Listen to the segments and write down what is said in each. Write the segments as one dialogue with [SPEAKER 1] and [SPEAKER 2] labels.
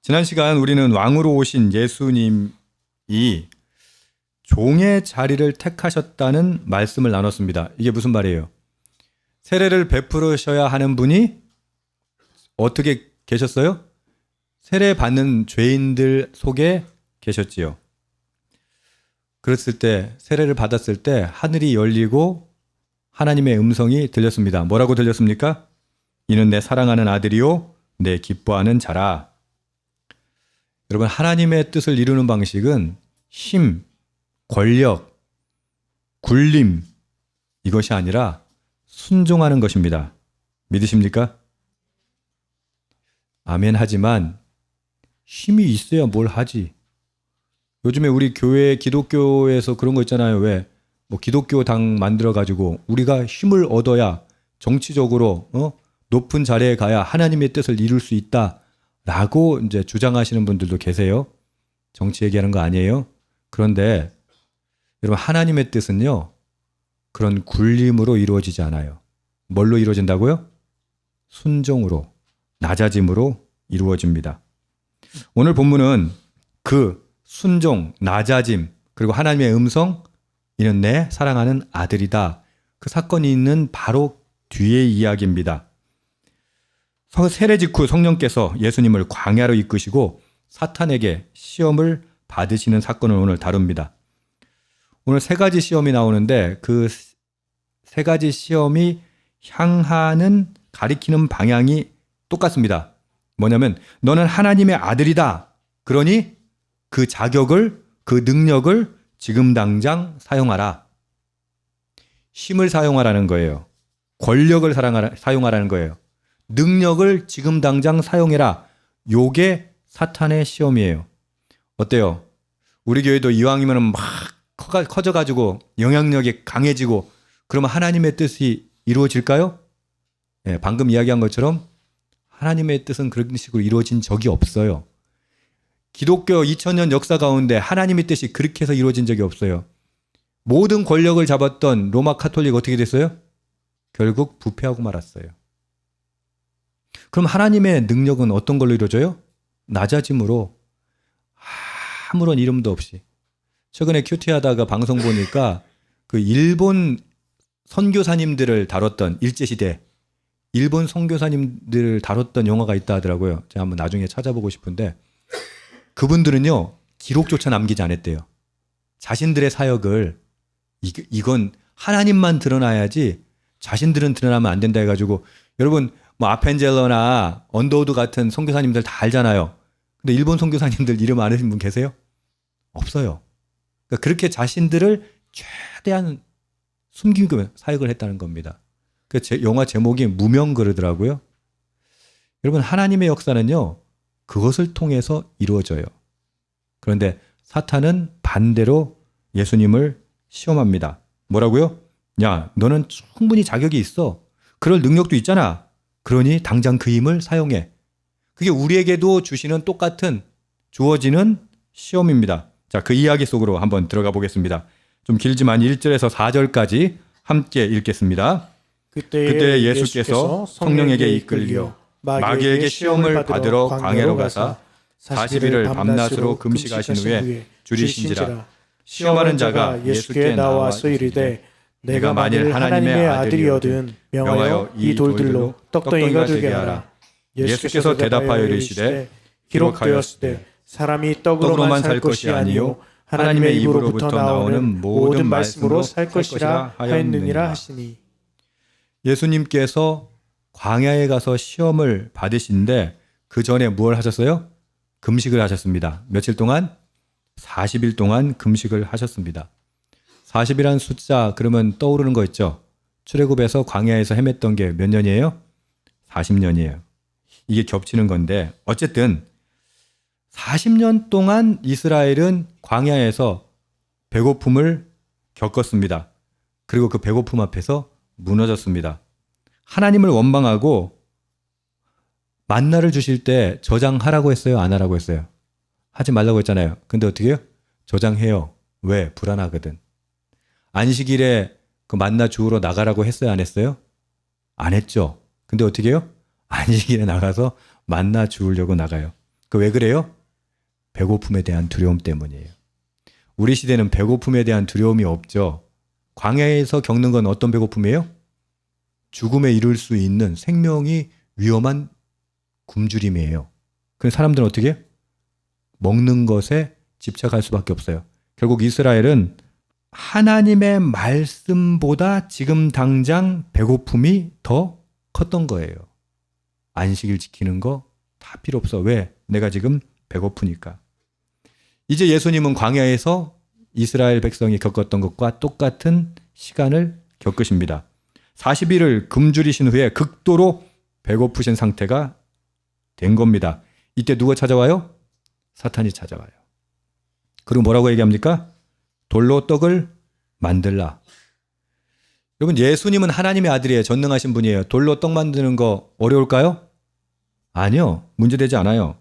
[SPEAKER 1] 지난 시간 우리는 왕으로 오신 예수님이 종의 자리를 택하셨다는 말씀을 나눴습니다. 이게 무슨 말이에요? 세례를 베풀으셔야 하는 분이 어떻게 계셨어요? 세례 받는 죄인들 속에 계셨지요. 그랬을 때, 세례를 받았을 때 하늘이 열리고 하나님의 음성이 들렸습니다. 뭐라고 들렸습니까? 이는 내 사랑하는 아들이요 내 기뻐하는 자라. 여러분, 하나님의 뜻을 이루는 방식은 힘, 권력, 굴림, 이것이 아니라 순종하는 것입니다. 믿으십니까? 아멘. 하지만 힘이 있어야 뭘 하지. 요즘에 우리 교회, 기독교에서 그런 거 있잖아요. 왜? 기독교 당 만들어가지고 우리가 힘을 얻어야 정치적으로 높은 자리에 가야 하나님의 뜻을 이룰 수 있다라고 이제 주장하시는 분들도 계세요. 정치 얘기하는 거 아니에요. 그런데 여러분, 하나님의 뜻은요, 그런 굴림으로 이루어지지 않아요. 뭘로 이루어진다고요? 순종으로, 낮아짐으로 이루어집니다. 오늘 본문은 그 순종, 낮아짐, 그리고 하나님의 음성, 이는 내 사랑하는 아들이다. 그 사건이 있는 바로 뒤의 이야기입니다. 세례 직후 성령께서 예수님을 광야로 이끄시고 사탄에게 시험을 받으시는 사건을 오늘 다룹니다. 오늘 세 가지 시험이 나오는데 그 세 가지 시험이 향하는, 가리키는 방향이 똑같습니다. 뭐냐면 너는 하나님의 아들이다. 그러니 그 자격을, 그 능력을 지금 당장 사용하라. 힘을 사용하라는 거예요. 권력을 사용하라는 거예요. 능력을 지금 당장 사용해라. 요게 사탄의 시험이에요. 어때요? 우리 교회도 이왕이면 막 커져가지고 영향력이 강해지고 그러면 하나님의 뜻이 이루어질까요? 네, 방금 이야기한 것처럼 하나님의 뜻은 그런 식으로 이루어진 적이 없어요. 기독교 2000년 역사 가운데 하나님의 뜻이 그렇게 해서 이루어진 적이 없어요. 모든 권력을 잡았던 로마 카톨릭 어떻게 됐어요? 결국 부패하고 말았어요. 그럼 하나님의 능력은 어떤 걸로 이루어져요? 낮아짐으로, 아무런 이름도 없이. 최근에 큐티하다가 방송 보니까 그 일본 선교사님들을 다뤘던, 일제시대 일본 선교사님들을 다뤘던 영화가 있다 하더라고요. 제가 한번 나중에 찾아보고 싶은데 그분들은요, 기록조차 남기지 않았대요. 자신들의 사역을 이건 하나님만 드러나야지 자신들은 드러나면 안 된다 해가지고, 여러분 아펜젤러나 언더우드 같은 선교사님들 다 알잖아요. 근데 일본 선교사님들 이름 아는 분 계세요? 없어요. 그러니까 그렇게 자신들을 최대한 숨기고 사역을 했다는 겁니다. 그 영화 제목이 무명 그러더라고요. 여러분, 하나님의 역사는요, 그것을 통해서 이루어져요. 그런데 사탄은 반대로 예수님을 시험합니다. 뭐라고요? 야, 너는 충분히 자격이 있어. 그럴 능력도 있잖아. 그러니 당장 그 힘을 사용해. 그게 우리에게도 주시는 똑같은, 주어지는 시험입니다. 자, 그 이야기 속으로 한번 들어가 보겠습니다. 좀 길지만 1절에서 4절까지 함께 읽겠습니다. 그때 예수께서 성령에게 이끌려 마귀에게 시험을 받으러 광야로 가사 40일을 밤낮으로 금식하신 후에 줄이신지라. 시험하는 자가 예수께 나와서 이르되 내가 만일 하나님의 아들이거든 명하여 이 돌들로 떡덩이가 되게 하라. 예수께서 대답하여 이르시되 기록되었으되 사람이 떡으로만 살 것이 아니요 하나님의 입으로부터 나오는 모든 말씀으로 살 것이라 하였느니라 하시니. 예수님께서 광야에 가서 시험을 받으신데 그 전에 무엇을 하셨어요? 금식을 하셨습니다. 며칠 동안? 40일 동안 금식을 하셨습니다. 40이라는 숫자 그러면 떠오르는 거 있죠? 출애굽에서 광야에서 헤맸던 게 몇 년이에요? 40년이에요. 이게 겹치는 건데 어쨌든 40년 동안 이스라엘은 광야에서 배고픔을 겪었습니다. 그리고 그 배고픔 앞에서 무너졌습니다. 하나님을 원망하고 만나를 주실 때 저장하라고 했어요? 안 하라고 했어요? 하지 말라고 했잖아요. 근데 어떻게 해요? 저장해요. 왜? 불안하거든. 안식일에 그 만나 주우러 나가라고 했어요? 안 했어요? 안 했죠. 근데 어떻게 해요? 안식일에 나가서 만나 주우려고 나가요. 그 왜 그래요? 배고픔에 대한 두려움 때문이에요. 우리 시대는 배고픔에 대한 두려움이 없죠. 광야에서 겪는 건 어떤 배고픔이에요? 죽음에 이를 수 있는 생명이 위험한 굶주림이에요. 그래서 사람들은 어떻게 해요? 먹는 것에 집착할 수밖에 없어요. 결국 이스라엘은 하나님의 말씀보다 지금 당장 배고픔이 더 컸던 거예요. 안식일 지키는 거 다 필요 없어. 왜? 내가 지금 배고프니까. 이제 예수님은 광야에서 이스라엘 백성이 겪었던 것과 똑같은 시간을 겪으십니다. 40일을 굶주리신 후에 극도로 배고프신 상태가 된 겁니다. 이때 누가 찾아와요? 사탄이 찾아와요. 그리고 뭐라고 얘기합니까? 돌로 떡을 만들라. 여러분, 예수님은 하나님의 아들이에요. 전능하신 분이에요. 돌로 떡 만드는 거 어려울까요? 아니요. 문제되지 않아요.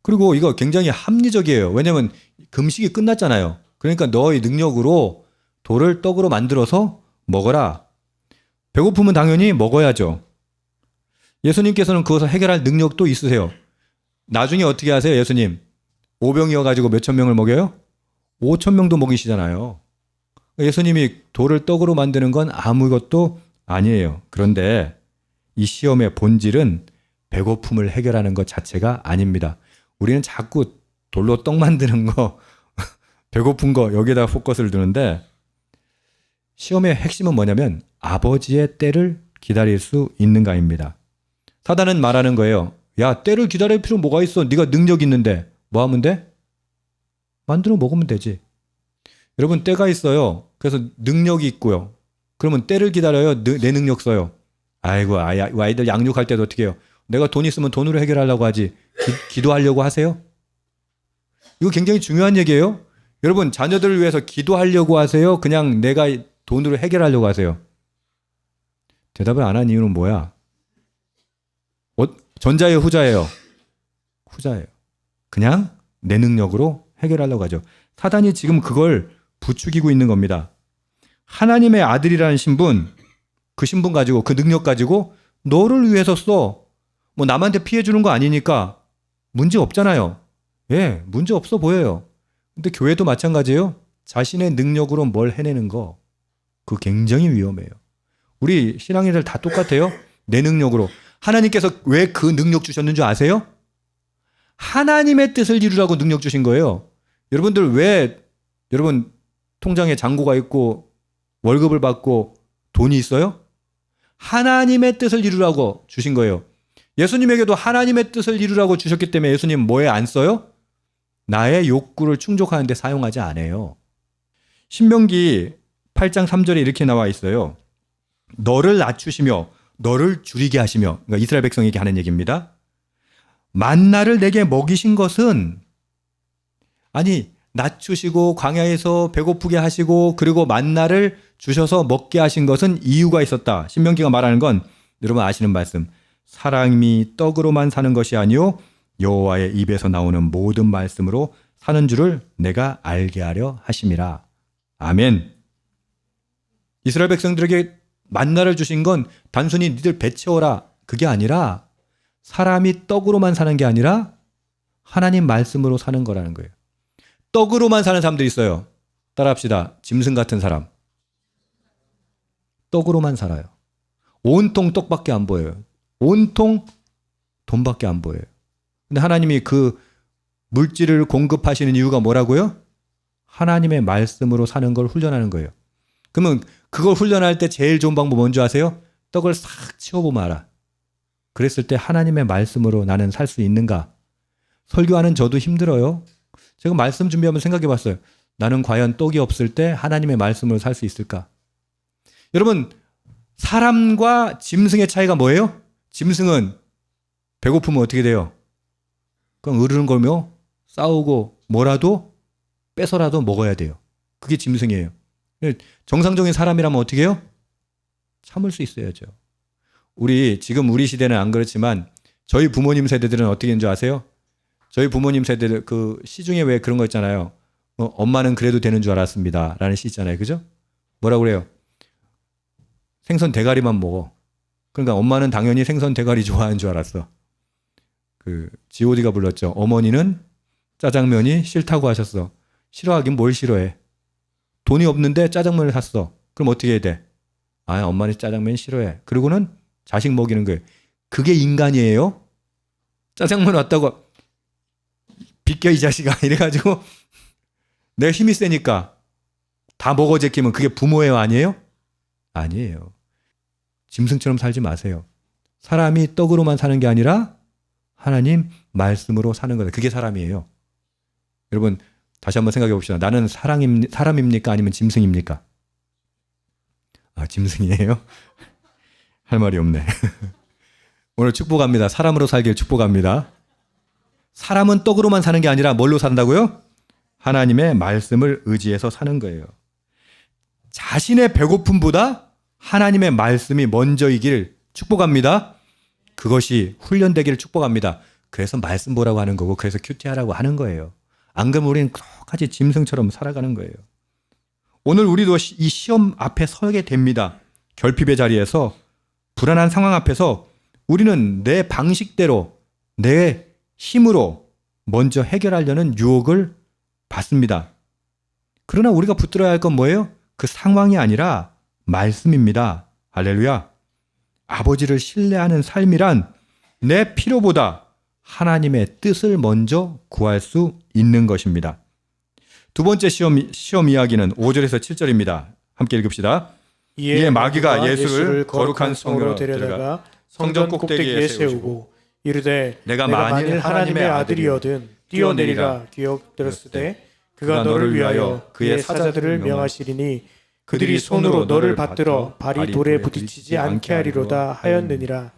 [SPEAKER 1] 그리고 이거 굉장히 합리적이에요. 왜냐하면 금식이 끝났잖아요. 그러니까 너의 능력으로 돌을 떡으로 만들어서 먹어라. 배고프면 당연히 먹어야죠. 예수님께서는 그것을 해결할 능력도 있으세요. 나중에 어떻게 하세요, 예수님? 오병이어가지고 몇천 명을 먹여요? 5천 명도 먹이시잖아요. 예수님이 돌을 떡으로 만드는 건 아무것도 아니에요. 그런데 이 시험의 본질은 배고픔을 해결하는 것 자체가 아닙니다. 우리는 자꾸 돌로 떡 만드는 거, 배고픈 거 여기에다 포커스를 두는데 시험의 핵심은 뭐냐면 아버지의 때를 기다릴 수 있는가입니다. 사단은 말하는 거예요. 야, 때를 기다릴 필요 뭐가 있어? 네가 능력 있는데. 뭐 하면 돼? 만들어 먹으면 되지. 여러분, 때가 있어요. 그래서 능력이 있고요. 그러면 때를 기다려요. 내 능력 써요. 아이고, 아이들 양육할 때도 어떻게 해요? 내가 돈 있으면 돈으로 해결하려고 하지. 기도하려고 하세요? 이거 굉장히 중요한 얘기예요. 여러분, 자녀들을 위해서 기도하려고 하세요? 그냥 내가 돈으로 해결하려고 하세요? 대답을 안 한 이유는 뭐야? 전자예요, 후자예요? 후자예요. 그냥 내 능력으로 해결하려고 하죠. 사단이 지금 그걸 부추기고 있는 겁니다. 하나님의 아들이라는 신분, 그 신분 가지고, 그 능력 가지고 너를 위해서 써. 뭐 남한테 피해 주는 거 아니니까 문제 없잖아요. 예, 문제 없어 보여요. 근데 교회도 마찬가지예요. 자신의 능력으로 뭘 해내는 거, 그거 굉장히 위험해요. 우리 신앙인들 다 똑같아요. 내 능력으로. 하나님께서 왜 그 능력 주셨는 줄 아세요? 하나님의 뜻을 이루라고 능력 주신 거예요. 여러분들 왜 여러분 통장에 잔고가 있고 월급을 받고 돈이 있어요? 하나님의 뜻을 이루라고 주신 거예요. 예수님에게도 하나님의 뜻을 이루라고 주셨기 때문에 예수님 뭐에 안 써요? 나의 욕구를 충족하는 데 사용하지 않아요. 신명기 8장 3절에 이렇게 나와 있어요. 너를 낮추시며 너를 줄이게 하시며, 그러니까 이스라엘 백성에게 하는 얘기입니다. 만나를 내게 먹이신 것은, 아니 낮추시고 광야에서 배고프게 하시고 그리고 만나를 주셔서 먹게 하신 것은 이유가 있었다. 신명기가 말하는 건 여러분 아시는 말씀. 사람이 떡으로만 사는 것이 아니요 여호와의 입에서 나오는 모든 말씀으로 사는 줄을 내가 알게 하려 하심이라. 아멘. 이스라엘 백성들에게 만나를 주신 건 단순히 니들 배 채워라, 그게 아니라 사람이 떡으로만 사는 게 아니라 하나님 말씀으로 사는 거라는 거예요. 떡으로만 사는 사람들이 있어요. 따라합시다. 짐승 같은 사람. 떡으로만 살아요. 온통 떡밖에 안 보여요. 온통 돈밖에 안 보여요. 근데 하나님이 그 물질을 공급하시는 이유가 뭐라고요? 하나님의 말씀으로 사는 걸 훈련하는 거예요. 그러면 그걸 훈련할 때 제일 좋은 방법 뭔지 아세요? 떡을 싹 치워보면 알아. 그랬을 때 하나님의 말씀으로 나는 살 수 있는가? 설교하는 저도 힘들어요. 제가 말씀 준비하면 생각해 봤어요. 나는 과연 떡이 없을 때 하나님의 말씀으로 살 수 있을까? 여러분, 사람과 짐승의 차이가 뭐예요? 짐승은 배고프면 어떻게 돼요? 그냥 으르렁거리며 싸우고 뭐라도 뺏어라도 먹어야 돼요. 그게 짐승이에요. 정상적인 사람이라면 어떻게 해요? 참을 수 있어야죠. 지금 우리 시대는 안 그렇지만 저희 부모님 세대들은 어떻게 했는 줄 아세요? 저희 부모님 세대들 그 시중에 왜 그런 거 있잖아요. 엄마는 그래도 되는 줄 알았습니다. 라는 시 있잖아요. 그죠? 뭐라고 그래요? 생선 대가리만 먹어. 그러니까 엄마는 당연히 생선 대가리 좋아하는 줄 알았어. G.O.D가 불렀죠. 어머니는 짜장면이 싫다고 하셨어. 싫어하긴 뭘 싫어해. 돈이 없는데 짜장면을 샀어. 그럼 어떻게 해야 돼? 아, 엄마는 짜장면 싫어해. 그리고는 자식 먹이는 거예요. 그게 인간이에요? 짜장면 왔다고 비켜 이 자식아 이래가지고 내가 힘이 세니까 다 먹어 제끼면 그게 부모예요, 아니에요? 아니에요. 짐승처럼 살지 마세요. 사람이 떡으로만 사는 게 아니라 하나님 말씀으로 사는 거다. 그게 사람이에요. 여러분 다시 한번 생각해 봅시다. 나는 사람입니까? 아니면 짐승입니까? 아, 짐승이에요? 할 말이 없네. 오늘 축복합니다. 사람으로 살길 축복합니다. 사람은 떡으로만 사는 게 아니라 뭘로 산다고요? 하나님의 말씀을 의지해서 사는 거예요. 자신의 배고픔보다 하나님의 말씀이 먼저이길 축복합니다. 그것이 훈련되기를 축복합니다. 그래서 말씀 보라고 하는 거고 그래서 큐티하라고 하는 거예요. 안 그러면 우리는 똑같이 짐승처럼 살아가는 거예요. 오늘 우리도 이 시험 앞에 서게 됩니다. 결핍의 자리에서 불안한 상황 앞에서 우리는 내 방식대로 내 힘으로 먼저 해결하려는 유혹을 받습니다. 그러나 우리가 붙들어야 할 건 뭐예요? 그 상황이 아니라 말씀입니다. 할렐루야. 아버지를 신뢰하는 삶이란 내 필요보다 하나님의 뜻을 먼저 구할 수 있는 것입니다. 두 번째 시험 이야기는 5절에서 7절입니다. 함께 읽읍시다. 이에 마귀가 예수를 거룩한 성으로 데려다가 성전 꼭대기에 세우고 이르되 내가 만일 하나님의 아들이거든 뛰어내리라 기억들었을 때 그가 너를 위하여 그의 사자들을 명하시리니 그들이 손으로 너를 받들어 발이 돌에 부딪히지 않게 하리로다 하였느니라.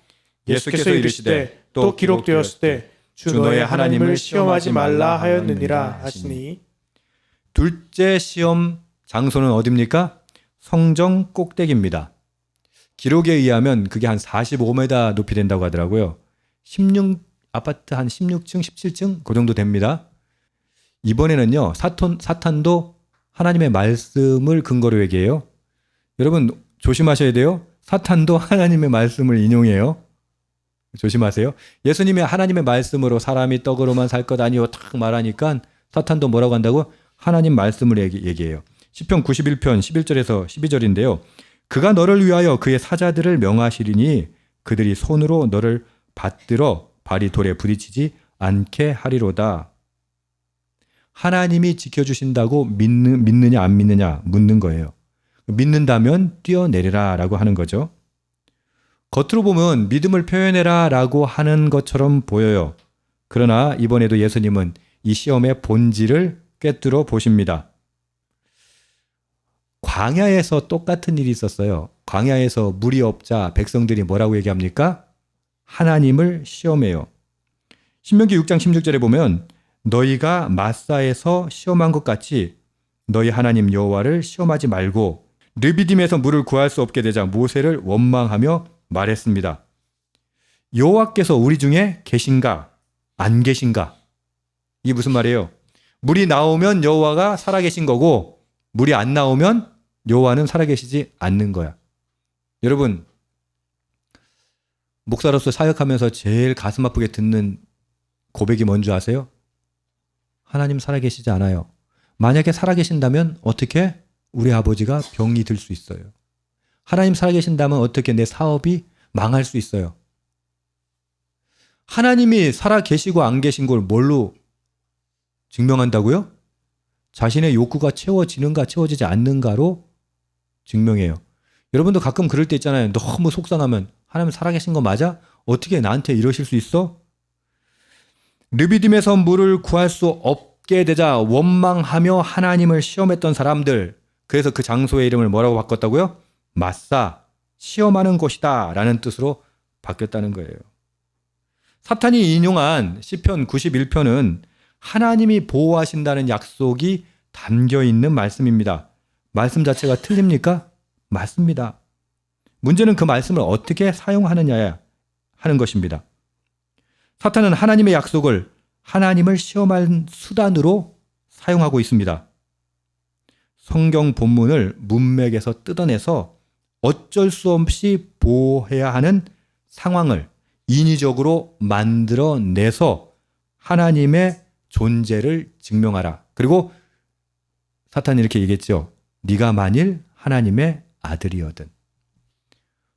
[SPEAKER 1] 예수께서 이르시되 또 기록되었을 때 주 너의 하나님을 시험하지 말라 하였느니라 하시니. 둘째 시험 장소는 어디입니까? 성전 꼭대기입니다. 기록에 의하면 그게 한 45m 높이 된다고 하더라고요. 아파트 한 16층, 17층 그 정도 됩니다. 이번에는요, 사탄도 하나님의 말씀을 근거로 얘기해요. 여러분 조심하셔야 돼요. 사탄도 하나님의 말씀을 인용해요. 조심하세요. 예수님이 하나님의 말씀으로 사람이 떡으로만 살 것 아니요 탁 말하니까 사탄도 뭐라고 한다고? 하나님 말씀을 얘기해요. 시편 91편 11절에서 12절인데요. 그가 너를 위하여 그의 사자들을 명하시리니 그들이 손으로 너를 받들어 발이 돌에 부딪히지 않게 하리로다. 하나님이 지켜주신다고 믿느냐 안 믿느냐 묻는 거예요. 믿는다면 뛰어내리라 라고 하는 거죠. 겉으로 보면 믿음을 표현해라 라고 하는 것처럼 보여요. 그러나 이번에도 예수님은 이 시험의 본질을 꿰뚫어 보십니다. 광야에서 똑같은 일이 있었어요. 광야에서 물이 없자 백성들이 뭐라고 얘기합니까? 하나님을 시험해요. 신명기 6장 16절에 보면 너희가 마사에서 시험한 것 같이 너희 하나님 여호와를 시험하지 말고 르비딤에서 물을 구할 수 없게 되자 모세를 원망하며 말했습니다. 여호와께서 우리 중에 계신가 안 계신가? 이게 무슨 말이에요? 물이 나오면 여호와가 살아계신 거고 물이 안 나오면 여호와는 살아계시지 않는 거야. 여러분 목사로서 사역하면서 제일 가슴 아프게 듣는 고백이 뭔지 아세요? 하나님 살아계시지 않아요. 만약에 살아계신다면 어떻게 우리 아버지가 병이 들 수 있어요? 하나님 살아계신다면 어떻게 내 사업이 망할 수 있어요? 하나님이 살아계시고 안 계신 걸 뭘로 증명한다고요? 자신의 욕구가 채워지는가 채워지지 않는가로 증명해요. 여러분도 가끔 그럴 때 있잖아요. 너무 속상하면 하나님 살아계신 거 맞아? 어떻게 나한테 이러실 수 있어? 르비딤에서 물을 구할 수 없게 되자 원망하며 하나님을 시험했던 사람들, 그래서 그 장소의 이름을 뭐라고 바꿨다고요? 마사, 시험하는 곳이다 라는 뜻으로 바뀌었다는 거예요. 사탄이 인용한 시편 91편은 하나님이 보호하신다는 약속이 담겨있는 말씀입니다. 말씀 자체가 틀립니까? 맞습니다. 문제는 그 말씀을 어떻게 사용하느냐 하는 것입니다. 사탄은 하나님의 약속을 하나님을 시험한 수단으로 사용하고 있습니다. 성경 본문을 문맥에서 뜯어내서 어쩔 수 없이 보호해야 하는 상황을 인위적으로 만들어내서 하나님의 존재를 증명하라. 그리고 사탄이 이렇게 얘기했죠. 네가 만일 하나님의 아들이거든.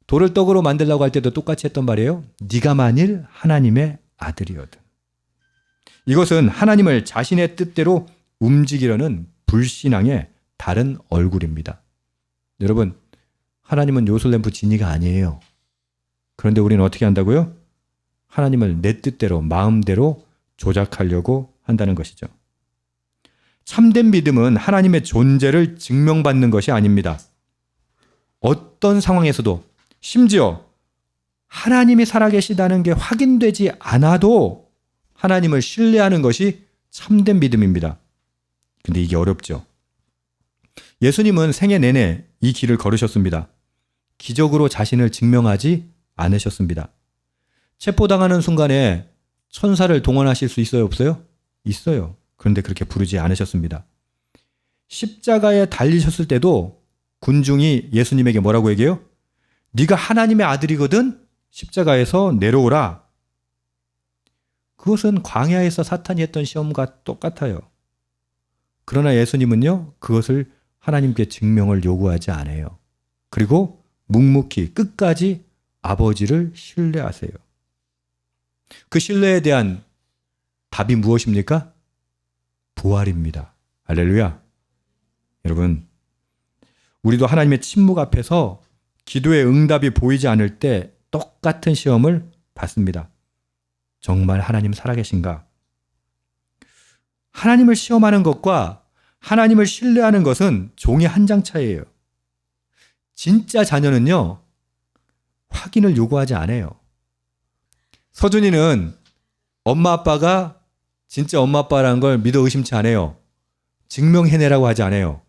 [SPEAKER 1] 돌을 떡으로 만들려고 할 때도 똑같이 했던 말이에요. 네가 만일 하나님의 아들이거든. 이것은 하나님을 자신의 뜻대로 움직이려는 불신앙의 다른 얼굴입니다. 여러분, 하나님은 요술램프 지니가 아니에요. 그런데 우리는 어떻게 한다고요? 하나님을 내 뜻대로, 마음대로 조작하려고 한다는 것이죠. 참된 믿음은 하나님의 존재를 증명받는 것이 아닙니다. 어떤 상황에서도, 심지어 하나님이 살아계시다는 게 확인되지 않아도 하나님을 신뢰하는 것이 참된 믿음입니다. 근데 이게 어렵죠. 예수님은 생애 내내 이 길을 걸으셨습니다. 기적으로 자신을 증명하지 않으셨습니다. 체포당하는 순간에 천사를 동원하실 수 있어요, 없어요? 있어요. 그런데 그렇게 부르지 않으셨습니다. 십자가에 달리셨을 때도 군중이 예수님에게 뭐라고 얘기해요? 네가 하나님의 아들이거든? 십자가에서 내려오라. 그것은 광야에서 사탄이 했던 시험과 똑같아요. 그러나 예수님은요, 그것을 하나님께 증명을 요구하지 않아요. 그리고 묵묵히 끝까지 아버지를 신뢰하세요. 그 신뢰에 대한 답이 무엇입니까? 부활입니다. 할렐루야. 여러분, 우리도 하나님의 침묵 앞에서 기도의 응답이 보이지 않을 때 똑같은 시험을 받습니다. 정말 하나님 살아계신가? 하나님을 시험하는 것과 하나님을 신뢰하는 것은 종이 한 장 차이예요. 진짜 자녀는요, 확인을 요구하지 않아요. 서준이는 엄마 아빠가 진짜 엄마 아빠라는 걸 믿어 의심치 않아요. 증명해내라고 하지 않아요.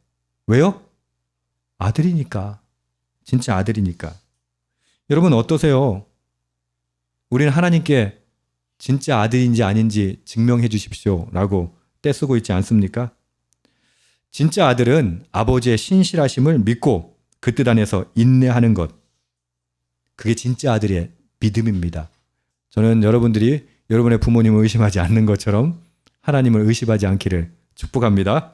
[SPEAKER 1] 왜요? 아들이니까. 진짜 아들이니까. 여러분 어떠세요? 우리는 하나님께 진짜 아들인지 아닌지 증명해 주십시오 라고 떼쓰고 있지 않습니까? 진짜 아들은 아버지의 신실하심을 믿고 그 뜻 안에서 인내하는 것. 그게 진짜 아들의 믿음입니다. 저는 여러분들이 여러분의 부모님을 의심하지 않는 것처럼 하나님을 의심하지 않기를 축복합니다.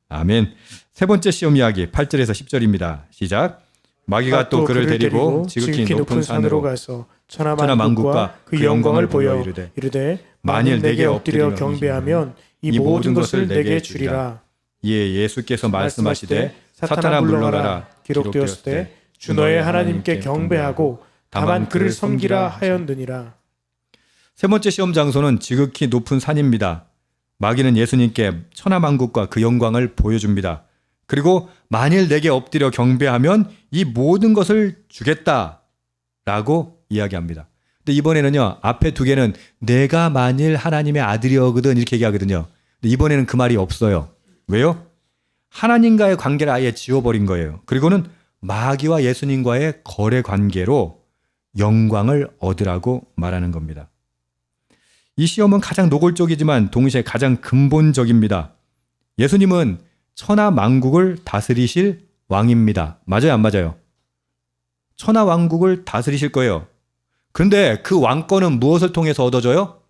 [SPEAKER 1] 아멘. 세 번째 시험 이야기 8절에서 10절입니다. 시작. 마귀가 또 그를 데리고 지극히 높은 산으로 가서 천하만국과 그 영광을 보여 이르되 만일 내게 엎드려 경배하면 이 모든 것을 내게 주리라. 이에 예수께서 말씀하시되 사탄아 물러가라. 기록되었으되 주 너의 하나님께 경배하고 다만 그를 섬기라 하였느니라. 세 번째 시험 장소는 지극히 높은 산입니다. 마귀는 예수님께 천하만국과 그 영광을 보여줍니다. 그리고 만일 내게 엎드려 경배하면 이 모든 것을 주겠다라고 이야기합니다. 근데 이번에는요, 앞에 두 개는 내가 만일 하나님의 아들이거든 이렇게 얘기하거든요. 근데 이번에는 그 말이 없어요. 왜요? 하나님과의 관계를 아예 지워버린 거예요. 그리고는 마귀와 예수님과의 거래 관계로 영광을 얻으라고 말하는 겁니다. 이 시험은 가장 노골적이지만 동시에 가장 근본적입니다. 예수님은 천하 만국을 다스리실 왕입니다. 맞아요, 안 맞아요? 천하 왕국을 다스리실 거예요. 그런데 그 왕권은 무엇을 통해서 얻어져요?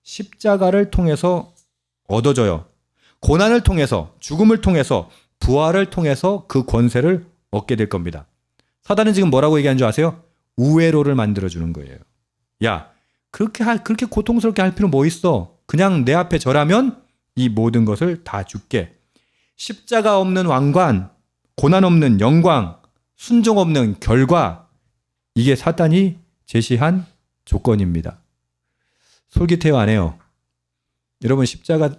[SPEAKER 1] 십자가를 통해서 얻어져요. 고난을 통해서, 죽음을 통해서, 부활을 통해서 그 권세를 얻게 될 겁니다. 사단은 지금 뭐라고 얘기하는 줄 아세요? 우회로를 만들어주는 거예요. 야, 그렇게 고통스럽게 할 필요 뭐 있어? 그냥 내 앞에 절하면 이 모든 것을 다 줄게. 십자가 없는 왕관, 고난 없는 영광, 순종 없는 결과, 이게 사단이 제시한 조건입니다. 솔깃해요, 안 해요? 여러분, 십자가,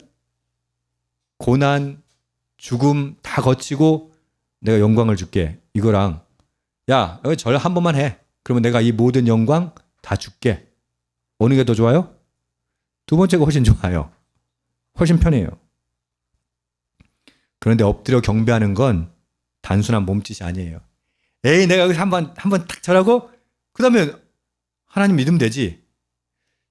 [SPEAKER 1] 고난, 죽음 다 거치고 내가 영광을 줄게. 이거랑 야, 여기 절 한 번만 해. 그러면 내가 이 모든 영광 다 줄게. 어느 게 더 좋아요? 두 번째가 훨씬 좋아요. 훨씬 편해요. 그런데 엎드려 경배하는 건 단순한 몸짓이 아니에요. 에이, 내가 여기서 한번 딱 절하고 그 다음에 하나님 믿으면 되지.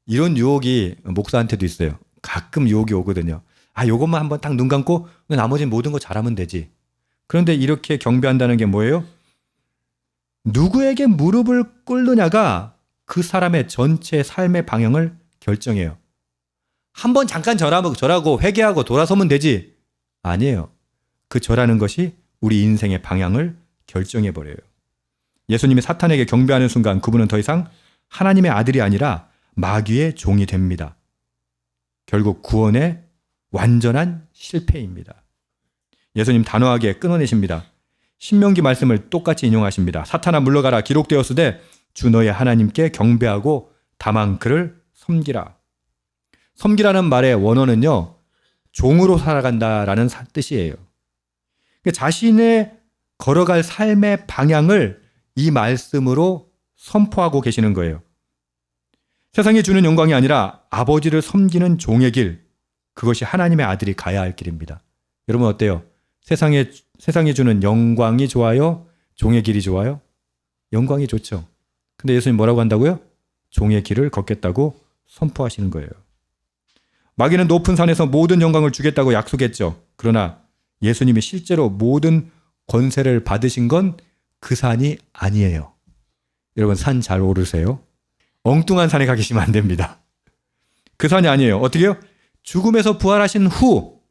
[SPEAKER 1] 이런 유혹이 목사한테도 있어요. 가끔 유혹이 오거든요. 아, 요것만 한번 딱 눈 감고 나머지는 모든 거 잘하면 되지. 그런데 이렇게 경배한다는 게 뭐예요? 누구에게 무릎을 꿇느냐가 그 사람의 전체 삶의 방향을 결정해요. 한번 잠깐 절하고 회개하고 돌아서면 되지. 아니에요. 그 절하는 것이 우리 인생의 방향을 결정해버려요. 예수님이 사탄에게 경배하는 순간 그분은 더 이상 하나님의 아들이 아니라 마귀의 종이 됩니다. 결국 구원의 완전한 실패입니다. 예수님 단호하게 끊어내십니다. 신명기 말씀을 똑같이 인용하십니다. 사탄아 물러가라 기록되었으되 주 너의 하나님께 경배하고 다만 그를 섬기라. 섬기라는 말의 원어는요, 종으로 살아간다라는 뜻이에요. 자신의 걸어갈 삶의 방향을 이 말씀으로 선포하고 계시는 거예요. 세상에 주는 영광이 아니라 아버지를 섬기는 종의 길, 그것이 하나님의 아들이 가야 할 길입니다. 여러분 어때요? 세상에 주는 영광이 좋아요? 종의 길이 좋아요? 영광이 좋죠. 근데 예수님 뭐라고 한다고요? 종의 길을 걷겠다고 선포하시는 거예요. 마귀는 높은 산에서 모든 영광을 주겠다고 약속했죠. 그러나 예수님이 실제로 모든 권세를 받으신 건 그 산이 아니에요. 여러분 산 잘 오르세요. 엉뚱한 산에 가 계시면 안 됩니다. 그 산이 아니에요. 어떻게 해요? 죽음에서 부활하신 후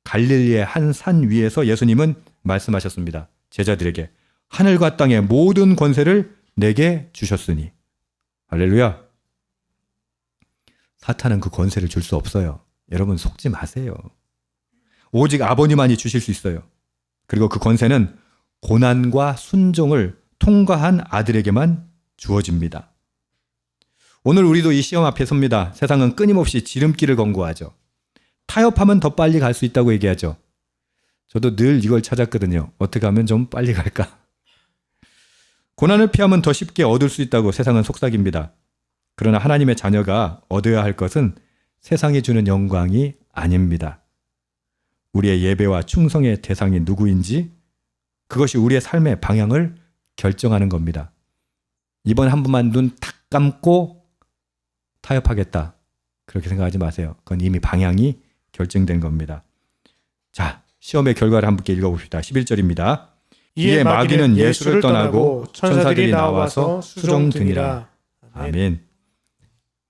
[SPEAKER 1] 갈릴리의 한 산 위에서 예수님은 말씀하셨습니다. 제자들에게 하늘과 땅의 모든 권세를 내게 주셨으니. 할렐루야. 사탄은 그 권세를 줄 수 없어요. 여러분 속지 마세요. 오직 아버님만이 주실 수 있어요. 그리고 그 권세는 고난과 순종을 통과한 아들에게만 주어집니다. 오늘 우리도 이 시험 앞에 섭니다. 세상은 끊임없이 지름길을 권고하죠. 타협하면 더 빨리 갈 수 있다고 얘기하죠. 저도 늘 이걸 찾았거든요. 어떻게 하면 좀 빨리 갈까? 고난을 피하면 더 쉽게 얻을 수 있다고 세상은 속삭입니다. 그러나 하나님의 자녀가 얻어야 할 것은 세상이 주는 영광이 아닙니다. 우리의 예배와 충성의 대상이 누구인지 그것이 우리의 삶의 방향을 결정하는 겁니다. 이번 한 번만 눈 탁 감고 타협하겠다. 그렇게 생각하지 마세요. 그건 이미 방향이 결정된 겁니다. 자, 시험의 결과를 함께 읽어봅시다. 11절입니다. 이에 마귀는 예수를 떠나고 천사들이 나와서 수종드니라. 아멘.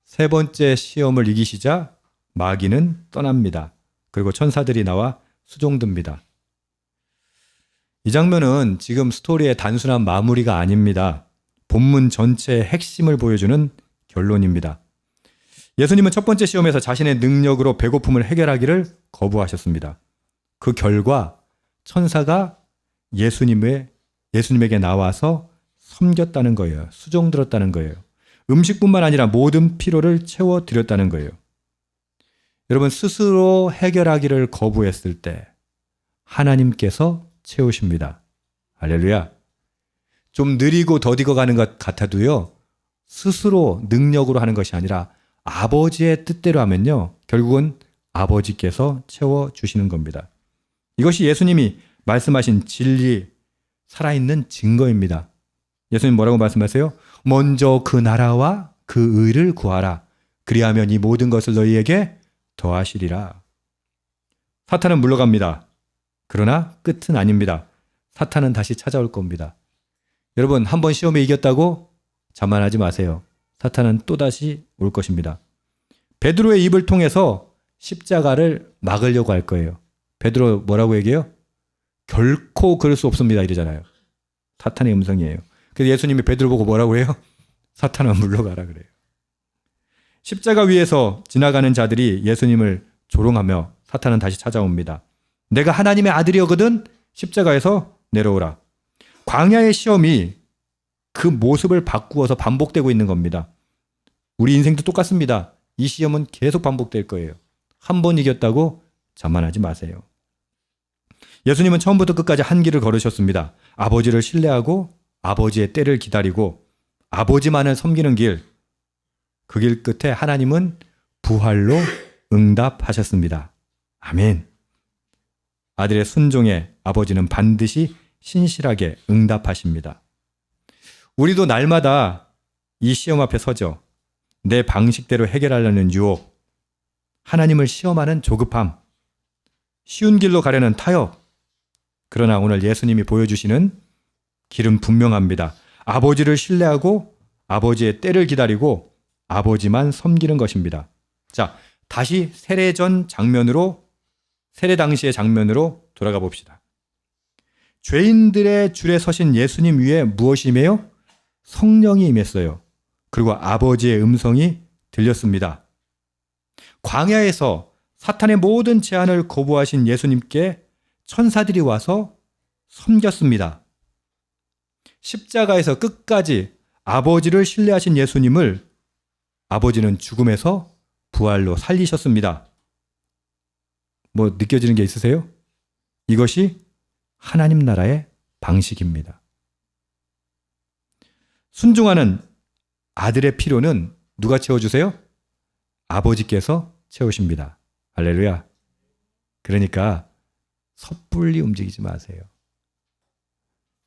[SPEAKER 1] 세 번째 시험을 이기시자 마귀는 떠납니다. 그리고 천사들이 나와 수종듭니다. 이 장면은 지금 스토리의 단순한 마무리가 아닙니다. 본문 전체의 핵심을 보여주는 결론입니다. 예수님은 첫 번째 시험에서 자신의 능력으로 배고픔을 해결하기를 거부하셨습니다. 그 결과 천사가 예수님에게 나와서 섬겼다는 거예요. 수종들었다는 거예요. 음식뿐만 아니라 모든 필요를 채워드렸다는 거예요. 여러분 스스로 해결하기를 거부했을 때 하나님께서 채우십니다. 할렐루야. 좀 느리고 더디고 가는 것 같아도요. 스스로 능력으로 하는 것이 아니라 아버지의 뜻대로 하면요. 결국은 아버지께서 채워주시는 겁니다. 이것이 예수님이 말씀하신 진리, 살아있는 증거입니다. 예수님 뭐라고 말씀하세요? 먼저 그 나라와 그 의를 구하라. 그리하면 이 모든 것을 너희에게 더하시리라. 사탄은 물러갑니다. 그러나 끝은 아닙니다. 사탄은 다시 찾아올 겁니다. 여러분 한 번 시험에 이겼다고 자만하지 마세요. 사탄은 또다시 올 것입니다. 베드로의 입을 통해서 십자가를 막으려고 할 거예요. 베드로 뭐라고 얘기해요? 결코 그럴 수 없습니다 이러잖아요. 사탄의 음성이에요. 그래서 예수님이 베드로 보고 뭐라고 해요? 사탄아 물러가라 그래요. 십자가 위에서 지나가는 자들이 예수님을 조롱하며 사탄은 다시 찾아옵니다. 내가 하나님의 아들이거든 십자가에서 내려오라. 광야의 시험이 그 모습을 바꾸어서 반복되고 있는 겁니다. 우리 인생도 똑같습니다. 이 시험은 계속 반복될 거예요. 한 번 이겼다고 자만하지 마세요. 예수님은 처음부터 끝까지 한 길을 걸으셨습니다. 아버지를 신뢰하고 아버지의 때를 기다리고 아버지만을 섬기는 길. 그 길 끝에 하나님은 부활로 응답하셨습니다. 아멘. 아들의 순종에 아버지는 반드시 신실하게 응답하십니다. 우리도 날마다 이 시험 앞에 서죠. 내 방식대로 해결하려는 유혹, 하나님을 시험하는 조급함, 쉬운 길로 가려는 타협. 그러나 오늘 예수님이 보여주시는 길은 분명합니다. 아버지를 신뢰하고 아버지의 때를 기다리고 아버지만 섬기는 것입니다. 자, 다시 세례 당시의 장면으로 돌아가 봅시다. 죄인들의 줄에 서신 예수님 위에 무엇이 임해요? 성령이 임했어요. 그리고 아버지의 음성이 들렸습니다. 광야에서 사탄의 모든 제안을 거부하신 예수님께 천사들이 와서 섬겼습니다. 십자가에서 끝까지 아버지를 신뢰하신 예수님을 아버지는 죽음에서 부활로 살리셨습니다. 뭐 느껴지는 게 있으세요? 이것이 하나님 나라의 방식입니다. 순종하는 아들의 필요는 누가 채워주세요? 아버지께서 채우십니다. 할렐루야. 그러니까 섣불리 움직이지 마세요.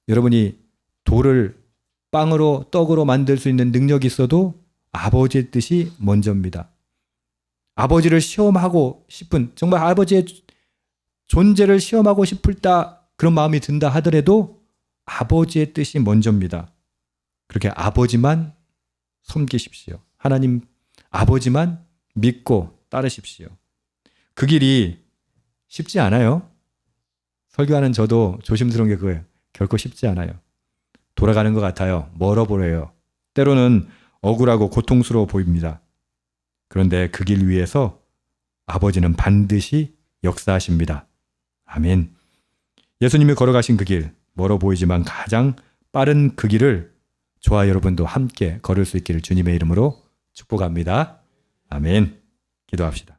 [SPEAKER 1] 여러분이 돌을 떡으로 만들 수 있는 능력이 있어도 아버지의 뜻이 먼저입니다. 아버지를 시험하고 싶은, 정말 아버지의 존재를 시험하고 싶다, 그런 마음이 든다 하더라도 아버지의 뜻이 먼저입니다. 그렇게 아버지만 섬기십시오. 하나님 아버지만 믿고 따르십시오. 그 길이 쉽지 않아요. 설교하는 저도 조심스러운 게 그거예요. 결코 쉽지 않아요. 돌아가는 것 같아요. 멀어 보여요. 때로는 억울하고 고통스러워 보입니다. 그런데 그 길 위에서 아버지는 반드시 역사하십니다. 아멘. 예수님이 걸어가신 그 길, 멀어 보이지만 가장 빠른 그 길을 저와 여러분도 함께 걸을 수 있기를 주님의 이름으로 축복합니다. 아멘. 기도합시다.